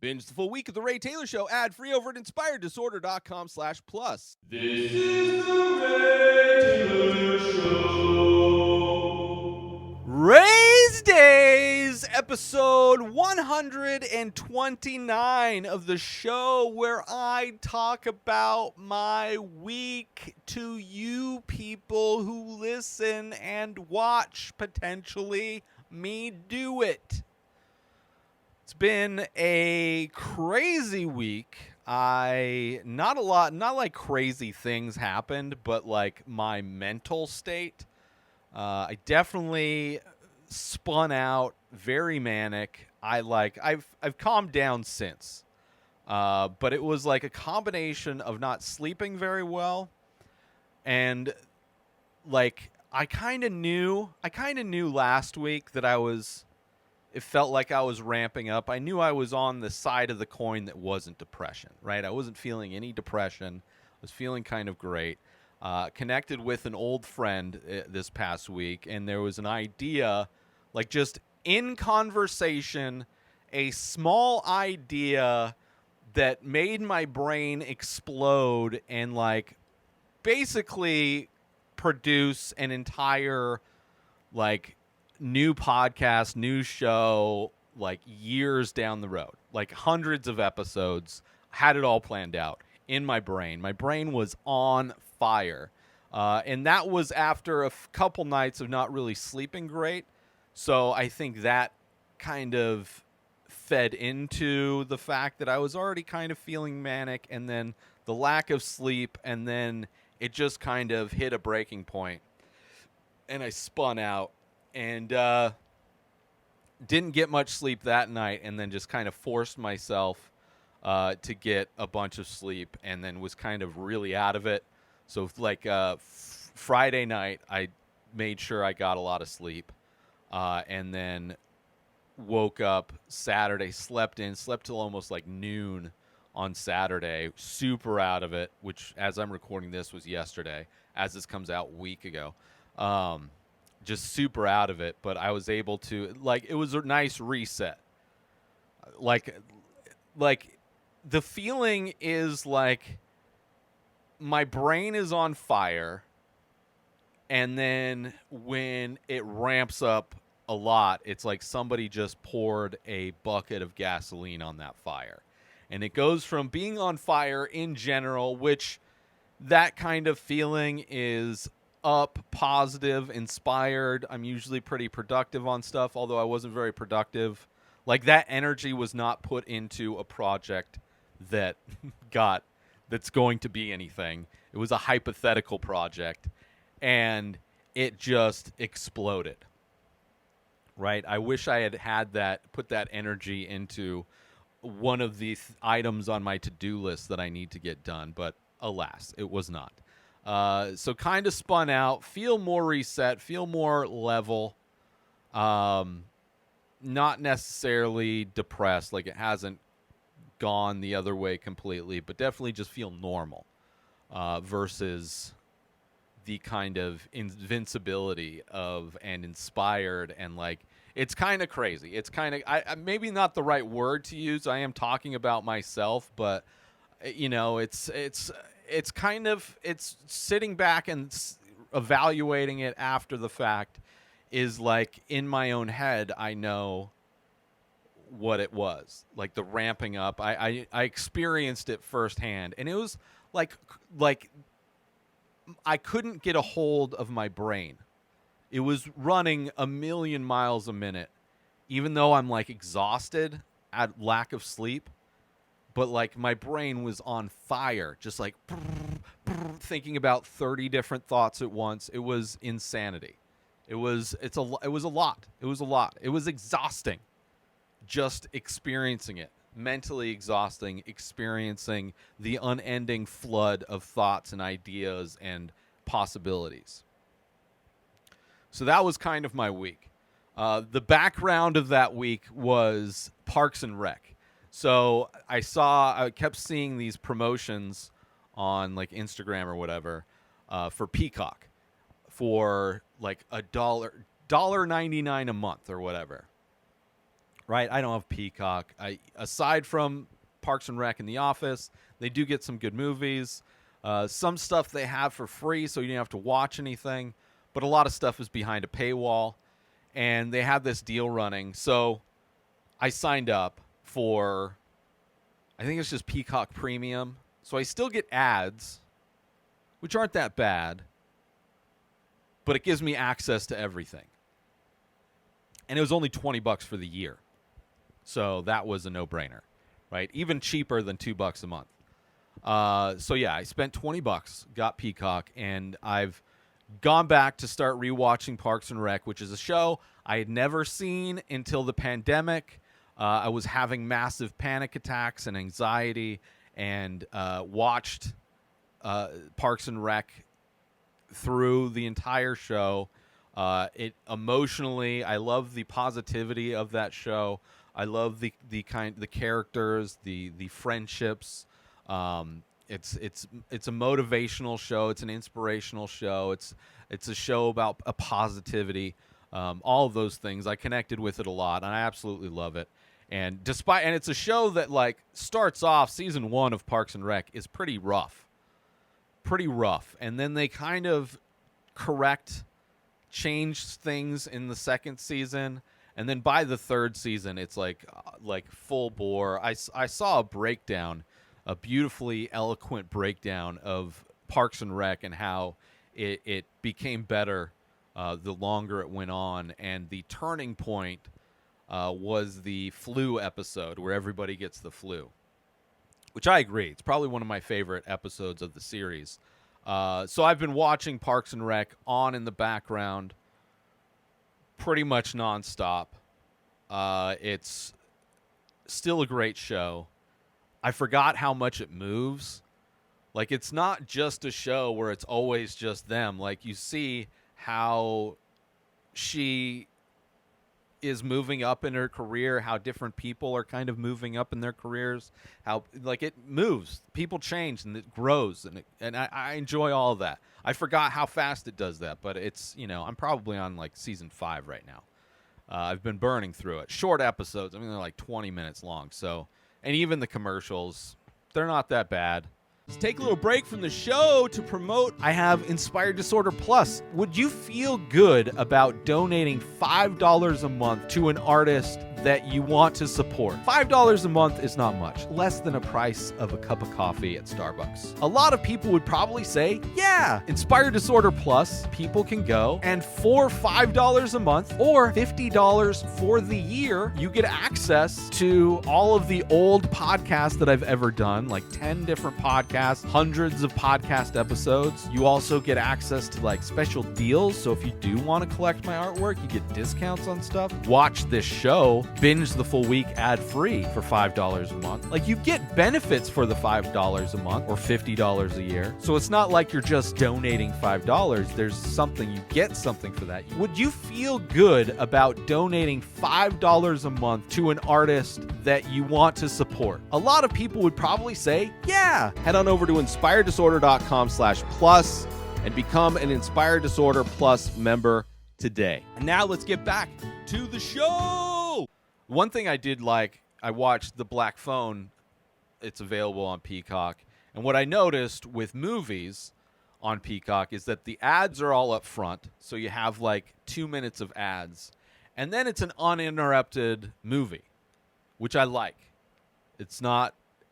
Binge the full week of The Ray Taylor Show ad-free over at inspireddisorder.com/plus. This is The Ray Taylor Show. Rayz Dayz, episode 129 of the show, where I talk about my week to you people who listen and watch, potentially, me do it. It's been a crazy week. Not like crazy things happened, but like my mental state. I definitely spun out, very manic. I've calmed down since. But it was like a combination of not sleeping very well, and like I kind of knew last week that it felt like I was ramping up. I knew I was on the side of the coin that wasn't depression, right? I wasn't feeling any depression. I was feeling kind of great. Connected with an old friend this past week, and there was an idea, like just in conversation, a small idea that made my brain explode and like basically produce an entire like new podcast, new show, like years down the road, like hundreds of episodes. Had it all planned out in my brain. My brain was on fire. And that was after a couple nights of not really sleeping great. So I think that kind of fed into the fact that I was already kind of feeling manic, and then the lack of sleep, and then it just kind of hit a breaking point, and I spun out. And didn't get much sleep that night, and then just kind of forced myself to get a bunch of sleep, and then was kind of really out of it. So like Friday night, I made sure I got a lot of sleep, and then woke up Saturday, slept till almost like noon on Saturday, super out of it, which as I'm recording this was yesterday, as this comes out a week ago. Just super out of it, but I was able to, like, it was a nice reset. Like the feeling is like my brain is on fire, and then when it ramps up a lot, it's like somebody just poured a bucket of gasoline on that fire. And it goes from being on fire in general, which that kind of feeling is up, positive, inspired. I'm usually pretty productive on stuff, although I wasn't very productive. Like, that energy was not put into a project that's going to be anything. It was a hypothetical project, and it just exploded. Right? I wish I had put that energy into one of the items on my to-do list that I need to get done, but alas, it was not. So kind of spun out, feel more reset, feel more level, not necessarily depressed, like it hasn't gone the other way completely, but definitely just feel normal, versus the kind of invincibility and inspired, and like, it's kind of crazy. It's kind of, I maybe not the right word to use. I am talking about myself, but you know, it's kind of, it's sitting back and evaluating it after the fact is like, in my own head, I know what it was. Like the ramping up, I experienced it firsthand, and it was like I couldn't get a hold of my brain. It was running a million miles a minute, even though I'm like exhausted at lack of sleep. But like my brain was on fire, just like thinking about 30 different thoughts at once. It was insanity. It was a lot. It was exhausting just experiencing it. Mentally exhausting, experiencing the unending flood of thoughts and ideas and possibilities. So that was kind of my week. The background of that week was Parks and Rec. So I kept seeing these promotions on like Instagram or whatever for Peacock for like $1.99 a month or whatever. right? I don't have Peacock. Aside from Parks and Rec and The Office, they do get some good movies. Some stuff they have for free, so you don't have to watch anything. But a lot of stuff is behind a paywall, and they have this deal running. So I signed up for, I think it's just Peacock Premium. So I still get ads, which aren't that bad, but it gives me access to everything. And it was only $20 for the year. So that was a no-brainer, right? Even cheaper than $2 a month. So yeah, I spent $20, got Peacock, and I've gone back to start rewatching Parks and Rec, which is a show I had never seen until the pandemic. I was having massive panic attacks and anxiety, and watched Parks and Rec through the entire show. It emotionally, I love the positivity of that show. I love the characters, the friendships. It's a motivational show. It's an inspirational show. It's a show about a positivity. All of those things. I connected with it a lot, and I absolutely love it. And it's a show that like starts off, season 1 of Parks and Rec is pretty rough, and then they kind of change things in the second season, and then by the third season, it's like full bore. I saw a breakdown, a beautifully eloquent breakdown of Parks and Rec and how it became better the longer it went on, and the turning point was the flu episode where everybody gets the flu, which I agree. It's probably one of my favorite episodes of the series. So I've been watching Parks and Rec on in the background pretty much nonstop. It's still a great show. I forgot how much it moves. Like, it's not just a show where it's always just them. Like, you see how she is moving up in her career, how different people are kind of moving up in their careers, how like it moves, people change, and it grows, and I enjoy all of that. I forgot how fast it does that, but it's, I'm probably on like season 5 right now. I've been burning through it. Short episodes. I mean, they're like 20 minutes long. So, and even the commercials, they're not that bad. Let's take a little break from the show to promote. I have Inspired Disorder Plus. Would you feel good about donating $5 a month to an artist that you want to support? $5 a month is not much, less than a price of a cup of coffee at Starbucks. A lot of people would probably say, yeah, Inspired Disorder Plus, people can go, and for $5 a month or $50 for the year, you get access to all of the old podcasts that I've ever done, like 10 different podcasts, hundreds of podcast episodes. You also get access to like special deals. So if you do want to collect my artwork, you get discounts on stuff. Watch this show, binge the full week ad-free for $5 a month. Like, you get benefits for the $5 a month or $50 a year. So it's not like you're just donating $5. There's something, you get something for that. Would you feel good about donating $5 a month to an artist that you want to support? A lot of people would probably say, yeah. Head on over to inspireddisorder.com/plus and become an Inspired Disorder Plus member today. And now let's get back to the show. One thing I did like, I watched The Black Phone. It's available on Peacock. And what I noticed with movies on Peacock is that the ads are all up front. So you have like 2 minutes of ads. And then it's an uninterrupted movie, which I like.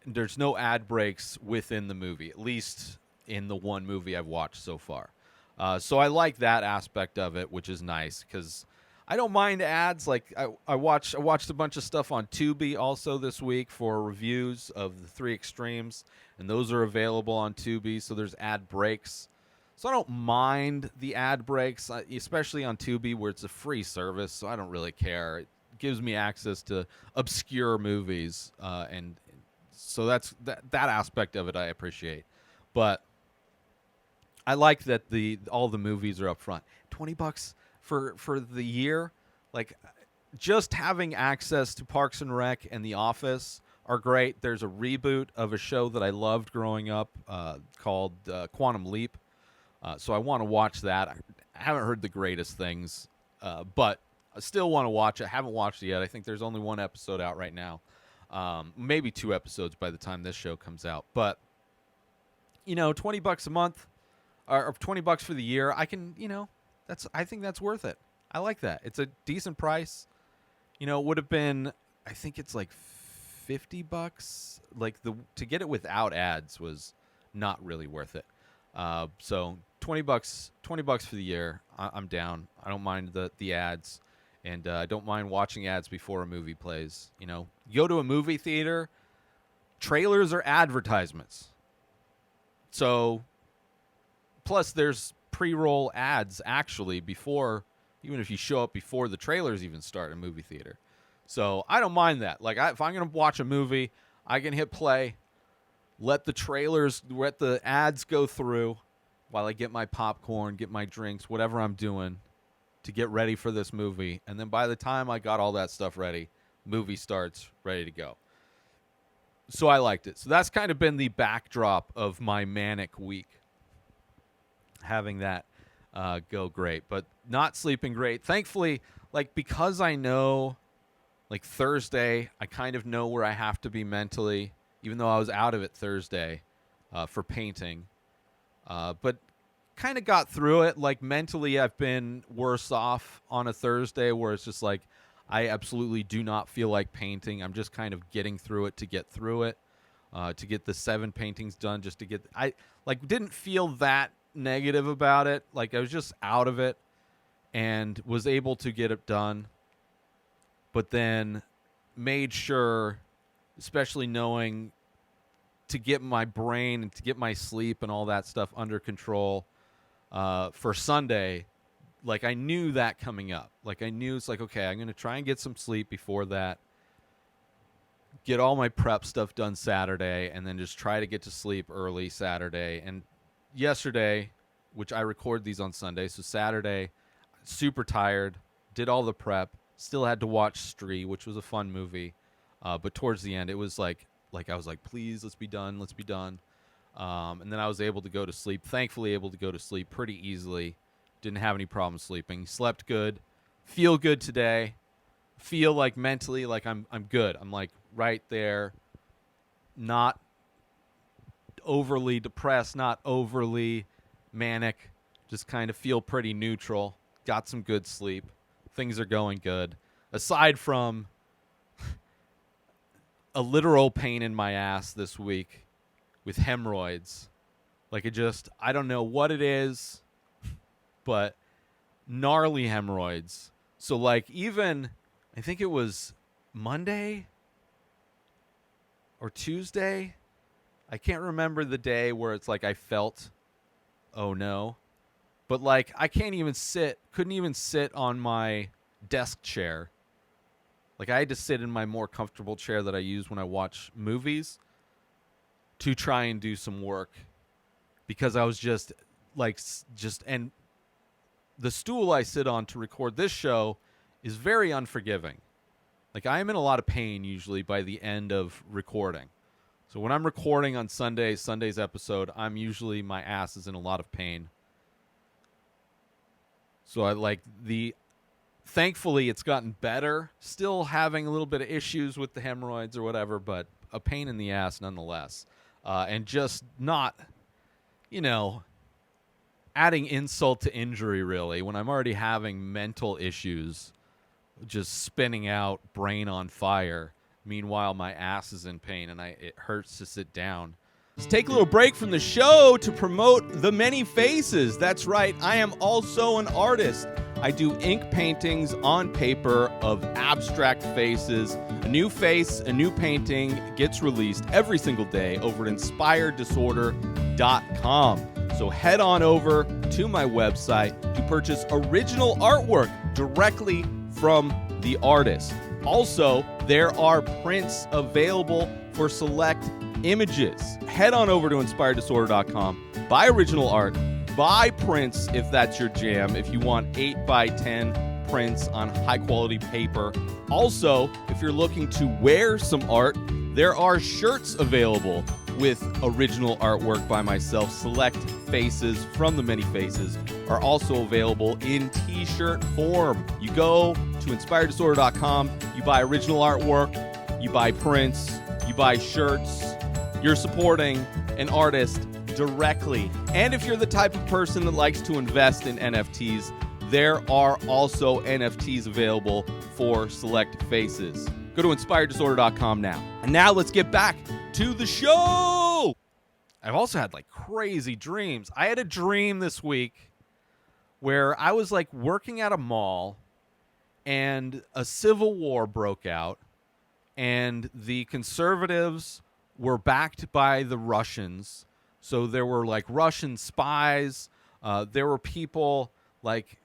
There's no ad breaks within the movie, at least in the one movie I've watched so far. So I like that aspect of it, which is nice because I don't mind ads. Like I watched a bunch of stuff on Tubi also this week for reviews of The Three Extremes, and those are available on Tubi. So there's ad breaks. So I don't mind the ad breaks, especially on Tubi where it's a free service. So I don't really care. It gives me access to obscure movies, and so that aspect of it I appreciate. But I like that all the movies are up front. $20 for the year, like just having access to Parks and Rec and The Office are great. There's a reboot of a show that I loved growing up called Quantum Leap. So I want to watch that. I haven't heard the greatest things, but I still want to watch it. Haven't watched it yet. I think there's only one episode out right now. Maybe 2 episodes by the time this show comes out. But, $20 a month or $20 for the year, I can, I think that's worth it. I like that. It's a decent price. It would have been, I think it's like $50. Like to get it without ads was not really worth it. So $20 for the year. I'm down. I don't mind the ads, and I don't mind watching ads before a movie plays. You go to a movie theater, trailers are advertisements. So, plus there's pre-roll ads actually before, even if you show up before the trailers even start in a movie theater. So I don't mind that. Like if I'm going to watch a movie, I can hit play, let the ads go through while I get my popcorn, get my drinks, whatever I'm doing to get ready for this movie. And then by the time I got all that stuff ready, movie starts, ready to go. So I liked it. So that's kind of been the backdrop of my manic week. Having that go great, but not sleeping great. Thankfully, because I know, Thursday, I kind of know where I have to be mentally, even though I was out of it Thursday for painting. But kind of got through it. Mentally, I've been worse off on a Thursday where it's just I absolutely do not feel like painting. I'm just kind of getting through it to get through it, to get the 7 paintings done, just to get... I didn't feel that negative about it. I was just out of it and was able to get it done, but then made sure, especially knowing to get my brain and to get my sleep and all that stuff under control for Sunday. I knew that coming up. I knew it's okay, I'm going to try and get some sleep before that, get all my prep stuff done Saturday, and then just try to get to sleep early Saturday. And yesterday, which I record these on Sunday, so Saturday, super tired, did all the prep, still had to watch Stree, which was a fun movie, but towards the end, it was I was please, let's be done. And then I was able to go to sleep, thankfully able to go to sleep pretty easily. Didn't have any problems sleeping. Slept good. Feel good today. Feel mentally I'm good. I'm right there. Not overly depressed, not overly manic. Just kind of feel pretty neutral. Got some good sleep. Things are going good. Aside from a literal pain in my ass this week with hemorrhoids. I don't know what it is, but gnarly hemorrhoids. So even, I think it was Monday or Tuesday. I can't remember the day where it's I felt, oh no. But I couldn't even sit on my desk chair. I had to sit in my more comfortable chair that I use when I watch movies to try and do some work, because I was and the stool I sit on to record this show is very unforgiving. I am in a lot of pain usually by the end of recording. So when I'm recording on Sunday's episode, my ass is in a lot of pain. So thankfully it's gotten better. Still having a little bit of issues with the hemorrhoids or whatever, but a pain in the ass nonetheless. And just not, adding insult to injury, really, when I'm already having mental issues, just spinning out, brain on fire. Meanwhile, my ass is in pain and it hurts to sit down. Let's take a little break from the show to promote The Many Faces. That's right, I am also an artist. I do ink paintings on paper of abstract faces. A new face, a new painting gets released every single day over at inspireddisorder.com. So head on over to my website to purchase original artwork directly from the artist. Also, there are prints available for select images. Head on over to inspireddisorder.com, buy original art, buy prints if that's your jam, if you want 8x10 prints on high-quality paper. Also, if you're looking to wear some art, there are shirts available with original artwork by myself. Select faces from The Many Faces are also available in t-shirt form. You go to inspireddisorder.com, you buy original artwork, you buy prints, you buy shirts. You're supporting an artist directly. And if you're the type of person that likes to invest in NFTs, there are also NFTs available for select faces. Go to inspireddisorder.com now. And now let's get back to the show. I've also had like crazy dreams. I had a dream this week where I was like working at a mall and a civil war broke out and the conservatives were backed by the Russians. So there were like Russian spies. There were people like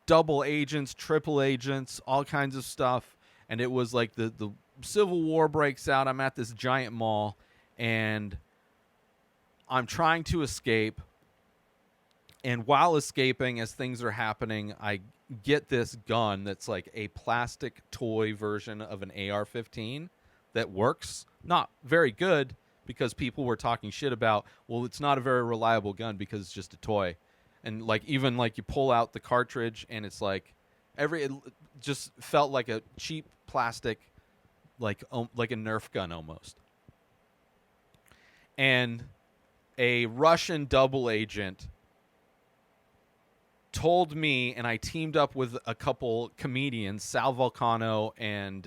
double agents, triple agents, all kinds of stuff. And it was like the Civil War breaks out. I'm at this giant mall and I'm trying to escape. And while escaping, as things are happening, I get this gun that's like a plastic toy version of an AR-15 that works. Not very good because people were talking shit about, well, it's not a very reliable gun because it's just a toy. And like even like you pull out the cartridge and it's like it just felt like a cheap plastic, like a Nerf gun almost. And a Russian double agent told me, and I teamed up with a couple comedians, Sal Vulcano and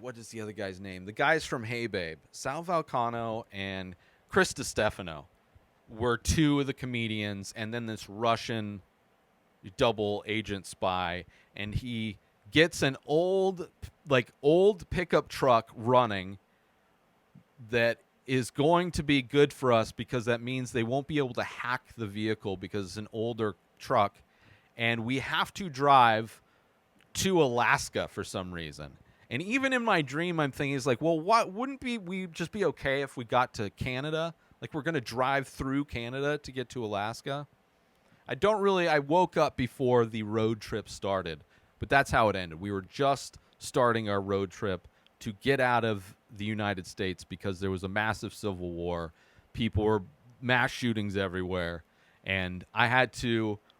what is the other guy's name? The guys from Hey Babe. Sal Vulcano and Chris DiStefano were two of the comedians, and then this Russian double agent spy, and he gets an old pickup truck running that is going to be good for us because that means they won't be able to hack the vehicle because it's an older truck, and we have to drive to Alaska for some reason. And even in my dream, I'm thinking, it's like, well, wouldn't we just be okay if we got to Canada? Like, we're going to drive through Canada to get to Alaska? I woke up before the road trip started, but that's how it ended. We were just starting our road trip to get out of the United States because there was a massive civil war. People were mass shootings everywhere. And I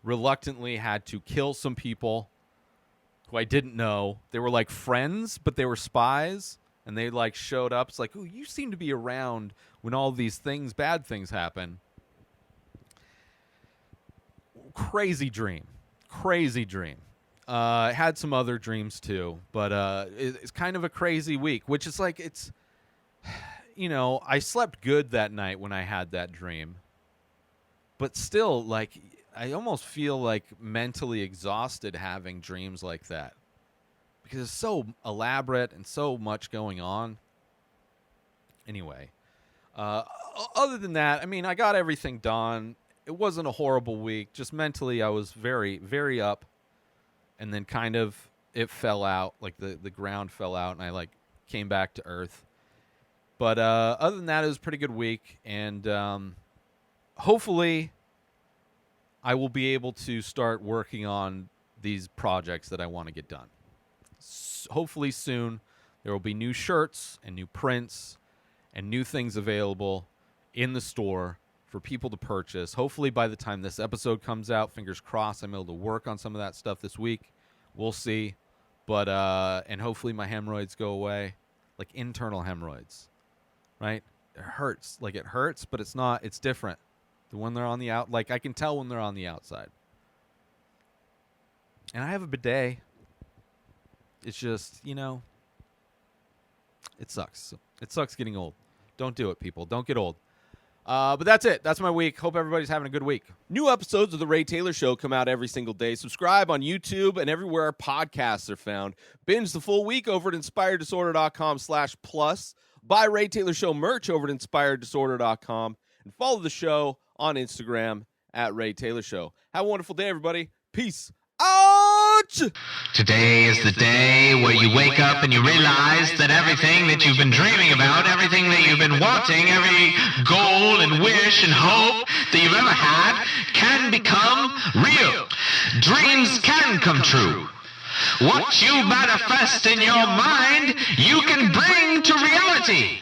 reluctantly had to kill some people who I didn't know. They were like friends, but they were spies, and they like showed up. It's like, ooh, you seem to be around when all these bad things happen. Crazy dream. I had some other dreams too, but it's kind of a crazy week, which is like, it's, I slept good that night when I had that dream, but still, like, I almost feel like mentally exhausted having dreams like that because it's so elaborate and so much going on. Anyway, other than that, I mean, I got everything done. It wasn't a horrible week. Just mentally, I was very, very up, and then kind of it fell out, like the ground fell out, and I like came back to earth. But other than that, it was a pretty good week, and hopefully I will be able to start working on these projects that I want to get done. Hopefully soon there will be new shirts and new prints and new things available in the store for people to purchase. Hopefully by the time this episode comes out, fingers crossed, I'm able to work on some of that stuff this week. We'll see. But and hopefully my hemorrhoids go away, like internal hemorrhoids, right? It hurts. Like, it hurts, but it's not. It's different. When they're on the out, like, I can tell when they're on the outside. And I have a bidet. It's just, it sucks. It sucks getting old. Don't do it, people. Don't get old. But that's it. That's my week. Hope everybody's having a good week. New episodes of The Ray Taylor Show come out every single day. Subscribe on YouTube and everywhere our podcasts are found. Binge the full week over at inspireddisorder.com/plus. Buy Ray Taylor Show merch over at inspireddisorder.com. And follow the show on Instagram at Ray Taylor Show. Have a wonderful day, everybody. Peace out! Today is the day where you wake up and you realize that everything that you've been dreaming about, everything that you've been wanting, every goal and wish and hope that you've ever had can become real. Dreams can come true. What you manifest in your mind, you can bring to reality.